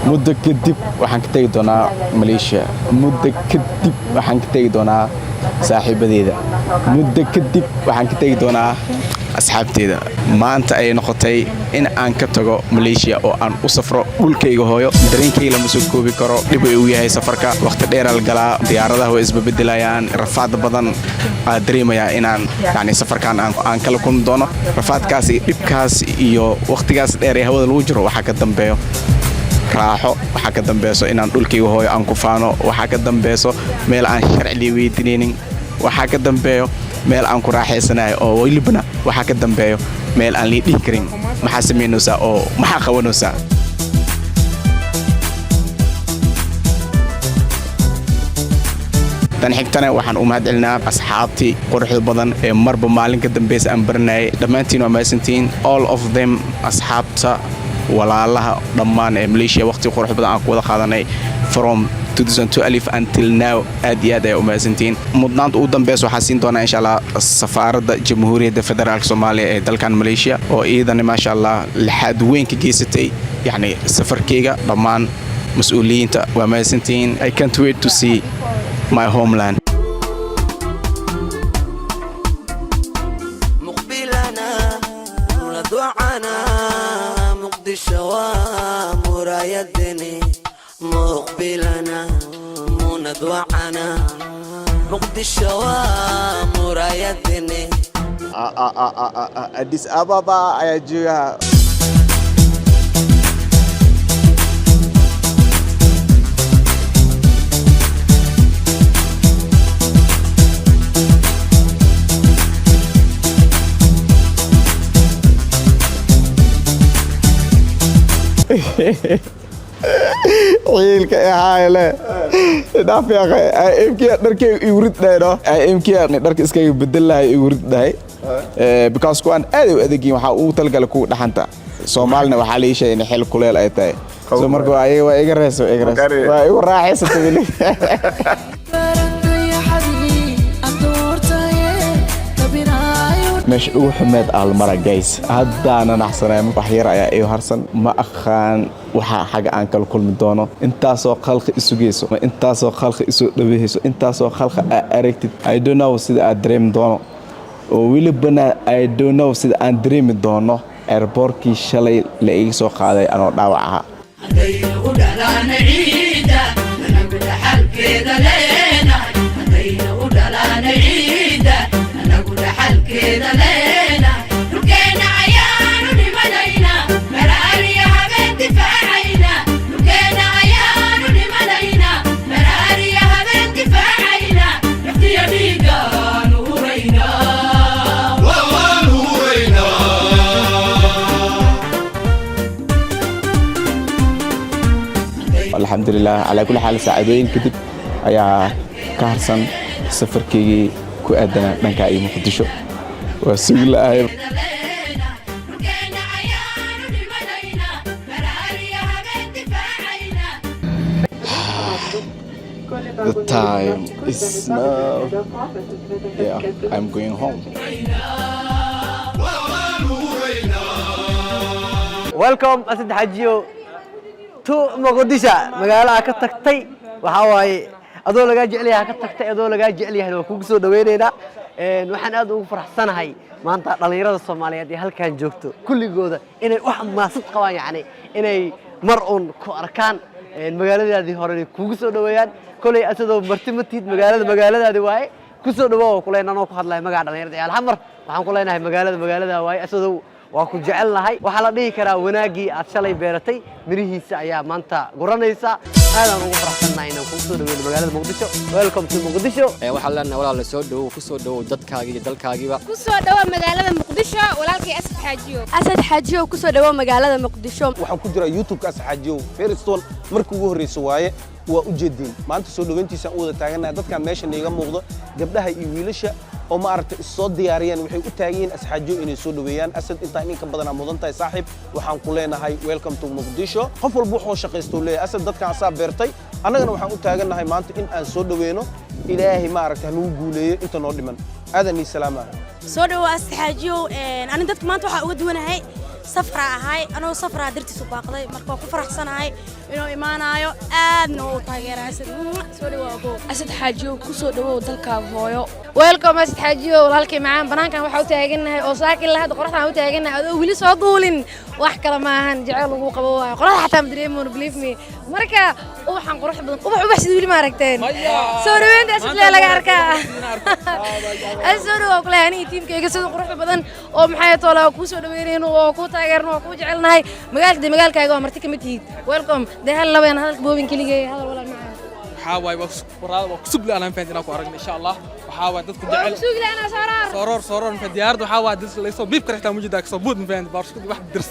muddo kadib waxaan ka tagi doonaa Malaysia muddo kadib waxaan ka tagi doonaa saaxiibadeeda muddo kadib waxaan ka tagi doonaa asxaabteeda maanta ay noqotay in aan ka tago Malaysia oo aan u safro dhulkayga hooyo dareenkayga lama soo koobi karo dib uu yahay safarka waqti dheer la galaa diyaaradaha way isbedelayaan rafaad badan dareemaya inaan yani safarkan aan kala kulmi doono rafaadkaas iyo dhibkaas iyo waqtigaas dheer ee hawada lagu jiro waxa ka dambeeyo raaxo waxa ka dambeeyo inaan dhulkayga hooyo aan ku faano waxa ka dambeeyo meel aan sharci weydiinin waxa ka dambeeyo meel aan ku raaxaysanahay oo walibna waxa ka dambeeyo meel aan liidhi karin maxaa sameynaysaa oo maxaa qabanaysaa tan xigtana waxaan u mahadcelinaa asxaabtii quruxda badan ee marba maalin ka dambeys aan barnay dhamaantiin waa maasantiin all of them asxaabta walaalaha dhammaan ee Malaysia waqti qurux badan aan ku wada qaadanay from 2012 until now aad iyo aad ay u maasantiin mudnaanta ugu dambeys waxaa siin doonaa insha Allah safaaradda Jamhuuriyadda Federaalka Soomaaliya ee dalkan Malaysia oo iyadana ma sha Allah lixaad weyn ka geysatay yani safarkayga dhammaan mas'uuliyiinta waa maasantiin I can't wait to see my homeland مقبلنا ندعنا مقدشة ومرايدني مقبلنا ندعنا مقدشة ومرايدني Addis Ababa ayaa jooga ciilka ahayle dhaafiqa imkii dharkay iwrid dheero imkii dharka iska bedelahay iwrid dhahay because kuwan aad u adeegin waxa uu talgal ku dhaxanta Soomaalina waxa la yeeshay in xil kuleel ay tahay soo markoo ayaga waa iga reeso waa igu raaxaysatay مش وحمد المرة جايز هذا أنا نحسن بحيرة يا هرسن ما أخان وح حاجة عن كل من دونه أنت سو خلق إسوجيسو أنت سو خلق إسو دبيسو أنت سو خلق أريكت I don't know سيد أدريم دونه ويل بنا I don't know سيد أدريم دونه أربوركي شلي لأي سو قاضي أنا دعوها كده لينا ركينا عيان ونملينا مراري يا حبيبتي فعينا ركينا عيان ونملينا مراري يا حبيبتي فعينا رحتي يا ميقا نورينا نورينا الحمد لله على كل حال ساعدين كتب يا كارسن سفركي ku aadana dhanka ay Muqdisho waa suuq la'ahay The time is now. Yeah, I'm going home. Welcome Asad Hajiyo to Muqdisho magaalada ka tagtay waxa waaye adoo laga jecel yahay ka tagtay adoo laga jecel yahay oo kugu soo dhaweynayna waxaan aad ugu faraxsanahay maanta dhalinyarada Soomaaliyeed ee halkan joogto kulligooda inay wax maasad qabaan yani inay mar uun ku arkaan magaaladaadii hore kugu soo dhaweeyaan kulay asadoo martimatid magaaladaadii waaye ku soo dhawow kuleynano ku hadlay magaca dhalinyarada ee Alxamar waxaan ku leenahay magaalada waaye asadoo waa ku jecelnahay waxa la dhihi karaa wanaagii aad shalay beeratay mirihiisa ayaa maanta guranaysa aadan ugu faraxsanahay inaan ku soo dhaweeyo magaalada Muqdisho welcome to Muqdisho waxa lana walaal la soo dhawo ku soo dhawo dadkaaga iyo dalkaagiba ku soo dhawo magaalada Muqdisho walaalkay Asad Hajiyo ku soo dhawo magaalada Muqdisho waxaan ku jira YouTube-ka Asad Hajiyo first one markii ugu horreysay waaye waa u jeedin maanta soo dhaweyntiisa u wada taaganahay dadka meesha niga muuqdo gabdhaha iyo wiilasha oo ma aragtay soo diyaariyeen waxay u taagayeen Asad Hajiyo inay soo dhaweeyaan Asad inta in ka badan mudan tahay saaxiib waxaan ku leenahay welcome to Muqdisho qof walba wuxuu shaqaysto leeyahay Asad dadka asaab beertay annagana waxaan u taaganahay maanta in aan soo dhaweeno ilaahay ma aragtay nuu guuleeyo inta noo dhiman aadan salaama soo dhawo Asad Hajiyo ani dadka maanta waxa uga duwanahay safra ahay anoo safra dirtiis u baaqday marka ku faraxsanahay inuu imaanayo aadna uu taageeraysan soo dhawaado asad xaajiyo ku soo dhawow dalka hooyo welcome asad xaajiyo walaalkay macaan banaankan waxa u taaganahay oo saakin la hada qorraxda u taaganahay adoo wili soo duulin wax kala ma ahan jacayl lagu qabo qorraxda xataa madreemoon believe me marka waxaan qurux badan ubax sidii wili ma aragteen soo dhaweynta asad laga arkaa asad oo kale ani tiimkayga sidoo qurux badan oo maxay toolaa ku soo dhaweynayno oo ku taageerno oo ku jecelnahay magaalkayga waa marti kamid tihiid welcome dahal labeen hadalka boobin kiligay hadal walaal macaan حاواي وكسب لي أنا فهمت أنك وارجع إن شاء الله وحاواي تدخل جعل سوق لي أنا صرار في الديار وحاواي تدخل ليس بيب كرهتها موجودة صبود من فهمت بارش كل واحد درس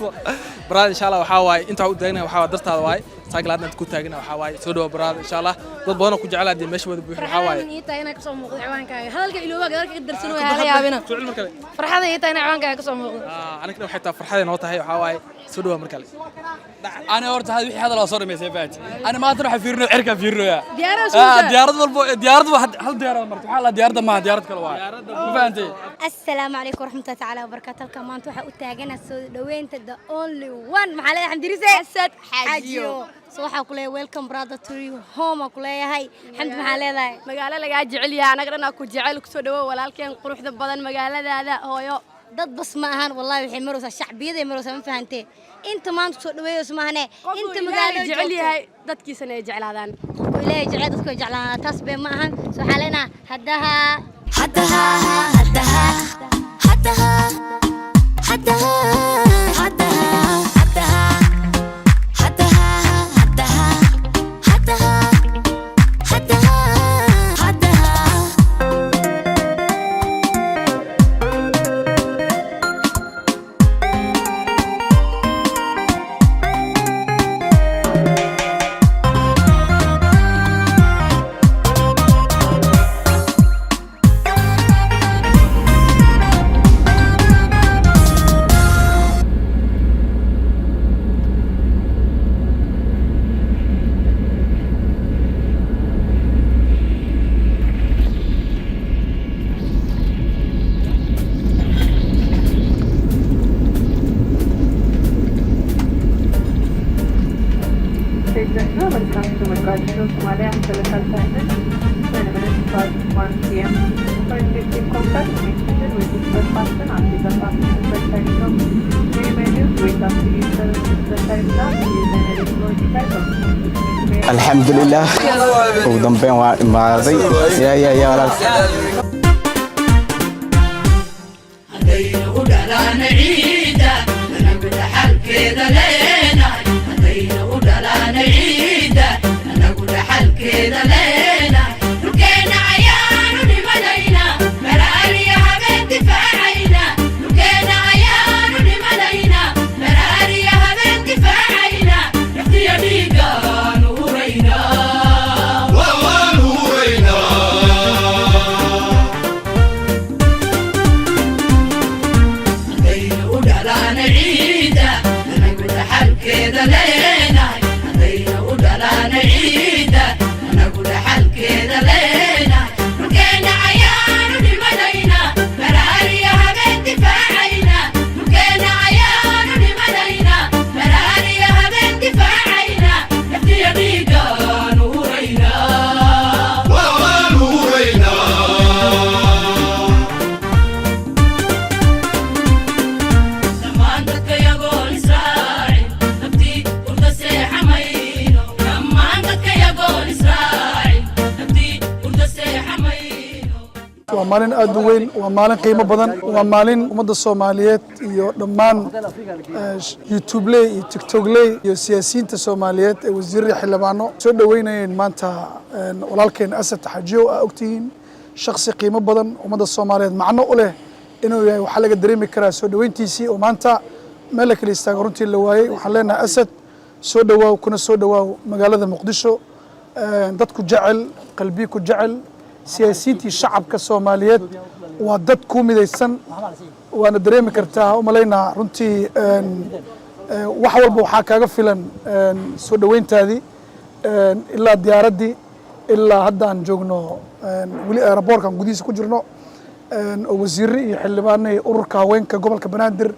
براد إن شاء الله وحاواي أنت عود دينا وحاواي درست هذا واي ساقلاتنا تكون تاجنا وحاواي سودو براد إن شاء الله ضبنا كجعل هذه مش وذ بيح وحاواي إيتا هنا كسر موقع عوان كاي هذا الكيلو قدر كقدر سنوي هلا يا بنا فرحة إيتا هنا عوان كاي كسر موقع أنا كده حتى فرحة نوتها هي وحاواي سودو مركلي أنا أورت هذا هذا الأصور مسافات أنا ما تروح فيرنو عركة فيرنو يا ديارة واحد هل ديارة مرت حالة ديارة ما ديارة كلوا فهمتي السلام عليكم ورحمة الله تعالى وبركاته كمان توحى أتاجنا سودوين تدا only one محل حمد رزق أسد حاجيو صباح كلها welcome brother to you home كلها هاي حمد محل هذا مقالة لقى جعلي أنا قرنا كو جعل كسودوا ولكن قروح بدن مقالة هذا هو dad bas ma ahan wallahi waxay maraysaa shacbiyada maraysaa ma fahantay inta maanta soo dhaweeyso ma ahane inta magaalada jecel yahay dadkiisana ay jeclaadaan ilaahay jecel dadku ay jeclaadaan taas bee ma ahan soo xaleena hadaha الحمد لله ودنبين وماضي يا ولد هدينا ودلنا عيدا أنا بدحل كذا لينا هدينا ودلنا عيدا أنا بدحل كذا لينا لقينا عيان ونملينا مراري يا حبيبتي فاعينا لقينا عيان ونملينا مراري يا حبيبتي فاعينا نفتي يا ديقا نورينا والله نورينا هدينا ودلنا عيدا أنا بدحل كذا لينا هدينا ودلنا عيدا أنا بدحل كذا لينا لقينا عيان ونملينا مراري يا حبيبتي فاعينا لقينا عيان ونملينا مراري يا حبيبتي فاعينا نفتي يا ديقا نورينا والله نورينا لما عندك يا قول إسرائيل نبتي ونسيح مينو لما عندك يا قول إسرائيل نبتي ونسيح مينو waa maalin aad u weyn waa maalin qiimo badan waa maalin ummadda Soomaaliyeed iyo dhammaan YouTube-ley iyo TikTok-ley iyo siyaasiyiinta Soomaaliyeed ee wasiirada xildhibaano soo dhaweynayeen maanta walaalkeen Asad Xaajiyo ogtihiin shakhsi qiimo badan ummadda Soomaaliyeed macno u leh inuu yahay waxa laga dareemi karaa soo dhaweyntiisii oo maanta meel kale istaago runtii la waayay waxaan leenahay Asad soo dhawaaw kuna soo dhawaaw magaalada Muqdisho dadku jecel qalbi ku jecel siyaasiyiintii shacabka Soomaaliyeed waa dad ku midaysan waana dareemi kartaa u malaynaa runtii wax walba waxaa kaaga filan soo dhaweyntaadii ilaa diyaaradii ilaa hadda aan joogno weli aeroboortkan gudihiisa ku jirno oo wasiirro iyo xildhibaano iyo ururka haweenka gobolka Banaadir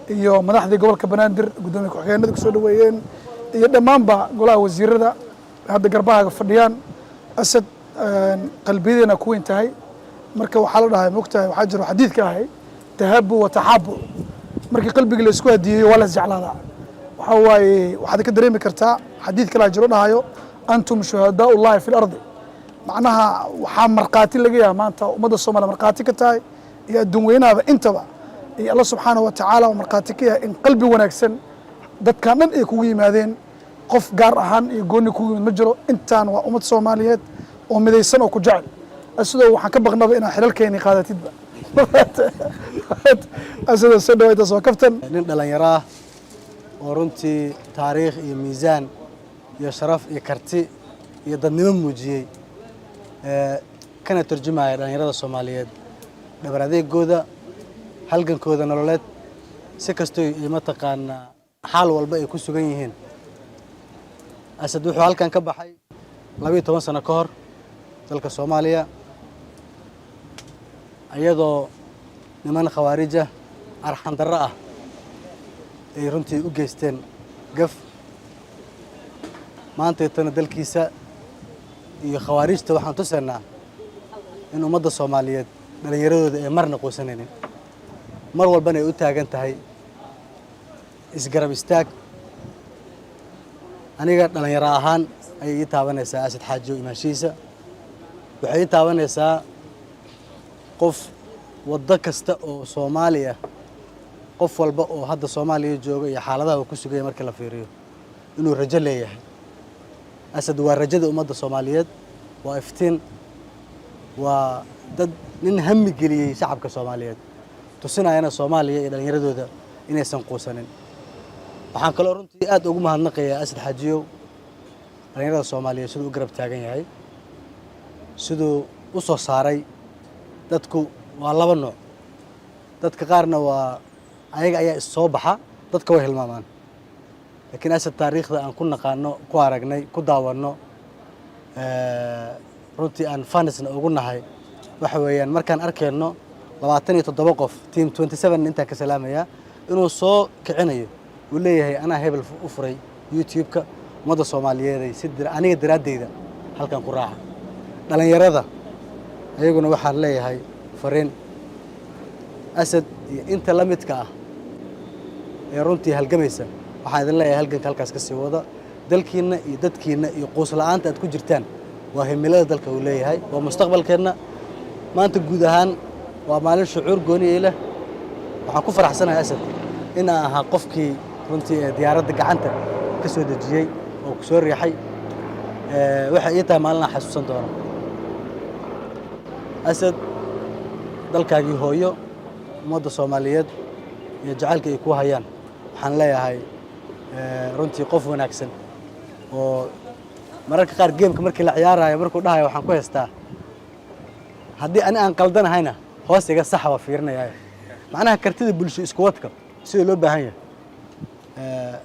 iyo madaxdii gobolka banaadir gudoomiye ku-xigeenada kusoo dhaweeyeen iyo dhammaanba golaha wasiirada hadda garbahaaga fadhiyaan asad qalbiyadeena ku weyn tahay marka waxaa la dhahay mogtahay waxaa jiro xadiidka ahay tahabu wa taxaabu markii qalbiga la isku hadiyeeyo waa la isjeclaadaa waxaa waaye waxaad ka dareemi kartaa xadiid kale jiro dhahayo antum shuhadaa ullahi fi lardi macnaha waxaa markhaati laga yahay maanta ummadda soomaaliya markhaati ka tahay iyo adduun weynaaba intaba iyo alla subxaanahu wa tacaala oo markhaati ka yahay in qalbi wanaagsan dadkan dhan ay kugu yimaadeen qof gaar ahaan iyo gooni kugu yimid ma jiro intaan waa ummad soomaaliyeed oo midaysan oo ku jecel asidoo waxaan ka baqnaba inaad xilalkeeni qaadatidba asidoo soo dhawaaytaas waa kaftan nin dhalinyaro ah oo runtii taariikh iyo miisaan iyo sharaf iyo karti iyo dadnimo muujiyey kana turjumaya dhalinyarada soomaaliyeed dhabar adeegooda halgankooda nololeed si kastoo ay mataqaanaa xaal walba ay ku sugan yihiin asad wuxuu halkan ka baxay 12 sano ka hor dalka Soomaaliya ayadoo niman khawaarija arxan darro ah ay runtii u geysteen gaf maanta tan dalkiisa iyo khawaarijta waxaan tusaynaa in ummadda Soomaaliyeed dhalinyaradooda ay marna qoysanaynin mar walbana ay u taagan tahay isgarab istaag aniga dhalinyaro ahaan ayay ii taabanaysaa Asad Xaaji imaanshiisa waxay ii taabanaysaa qof waddo kasta oo Soomaaliya qof walba oo hadda Soomaaliya jooga iyo xaaladaha uu ku sugay markii la fiiriyo inuu rajo leeyahay Asad waa rajada ummadda Soomaaliyeed waa iftiin waa dad nin hammi geliyay shacabka Soomaaliyeed tusinayana Soomaaliya iyo dhalinyaradooda inaysan quusanin waxaan kaloo runtii aad ugu mahadnaqayaa Asad Xaajiyow dhalinyarada Soomaaliyeed sidoo u garab taagan yahay sidoo u soo saaray dadku waa laba nooc dadka qaarna waa ayaga ayaa is soo baxa dadka way hilmaamaan laakiin Asad taariikhda aan ku naqaano ku aragnay ku daawano runtii aan fanisna ugu nahay waxa weeyaan markaan arkayno 27 qof team 27 inta ka salaamaya inuu soo kicinayo uu leeyahay ana hebel u furay YouTube-ka ummadda Soomaaliyeed ay sidii aniga daraadeyda halkan ku raaca dhalinyarada ayaguna waxaan leeyahay fariin Asad iyo inta la midka ah ee runtii halgamaysa waxaan idin leeyahay halganka halkaas ka sii wada dalkiina iyo dadkiina iyo qoys la'aanta aad ku jirtaan waa himilada dalka uu leeyahay waa mustaqbalkeena maanta guud ahaan waa maalin shucuur gooni leh waxaan ku faraxsanahay Asad in aan ahaa qofkii runtii diyaaradda gacanta ka soo dejiyay oo ku soo riixay waxa ay tahay maalin aan xasuusan doono Asad dalkaagii hooyo ummadda Soomaaliyeed iyo jacaylka ay ku hayaan waxaan leeyahay runtii qof wanaagsan oo mararka qaar geemka markii la ciyaarayo markuu dhahayo waxaan ku heystaa haddii aan qaldanahayna hoos iga sax waa fiirinayaa macnaha kartida bulsho isku wadka sida loo baahan yahay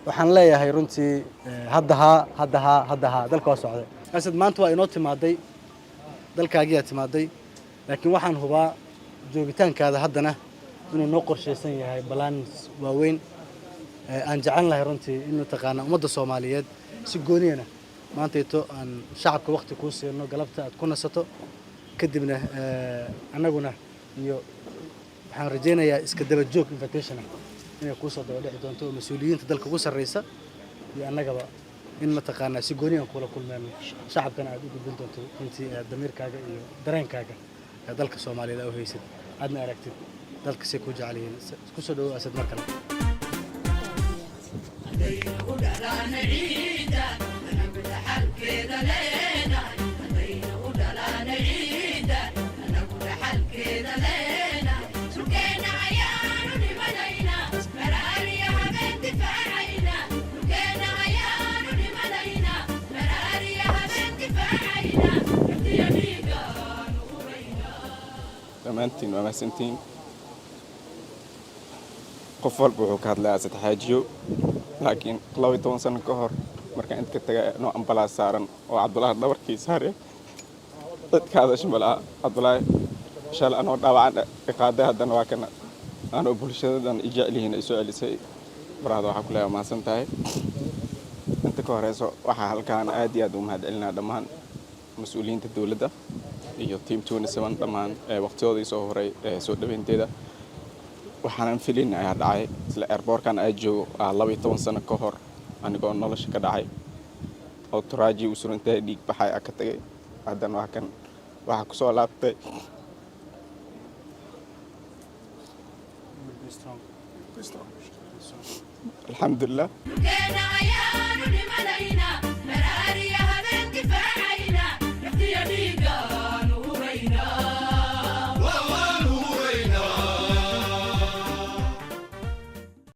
waxaan leeyahay runtii hadda dalka waa socday Asad maanta waa inoo timaaday dalkaagii aad timaaday laakiin waxaan hubaa joogitaankaada haddana inuu noo qorshaysan yahay balans waaweyn aan jecel lahay runtii in taqaana ummadda Soomaaliyeed si gooniyana maanta ito aan shacabka waqti ku siino galabta aad ku nasato kadibna anaguna iyo waxaan rajaynayaa iska daba joog invitation inay ku soo daba dhici doonto mas'uuliyiinta dalka ugu sarreysa iyo annagaba in ma taqaana si gooni aan kula kulmayno shacabkana aad u gudbin doonto runtii damiirkaaga iyo dareenkaaga dalka Soomaaliyeed oo haysid aadna aragtid dalka si ku jecel yihiin ku soo dhawo Asad markale dhammaantiin waa mahadsantiin qof walba wuxuu ka hadlaya Asad Xaajiyo laakiin 12 sano ka hor markaan inta ka tagay noo ambalaas saaran oo Cabdullaahi dhabarkii saaray dadka hadashay malaha Cabdullaahi insha Allah anoo dhaawacan qaaday haddana waa kana anoo bulshadadan i jeclihiin ay soo celisay baraada waxaa ku leeyahay mahadsan tahay inta ka horeyso waxaa halkaan aad iyo aad u mahadcelinaa dhammaan mas-uuliyiinta dowladda iyo team 27 dhammaan waqtigoodii soo horay soo dhaweynteeda waxaanan filin ayaa dhacay isla airportkan aad joogo 12 sano ka hor anigoo nolosha ka dhacay oo turaaji u surantay dhiig baxay ka tagay haddana waa kan waxaa ku soo laabtay الحمد لله.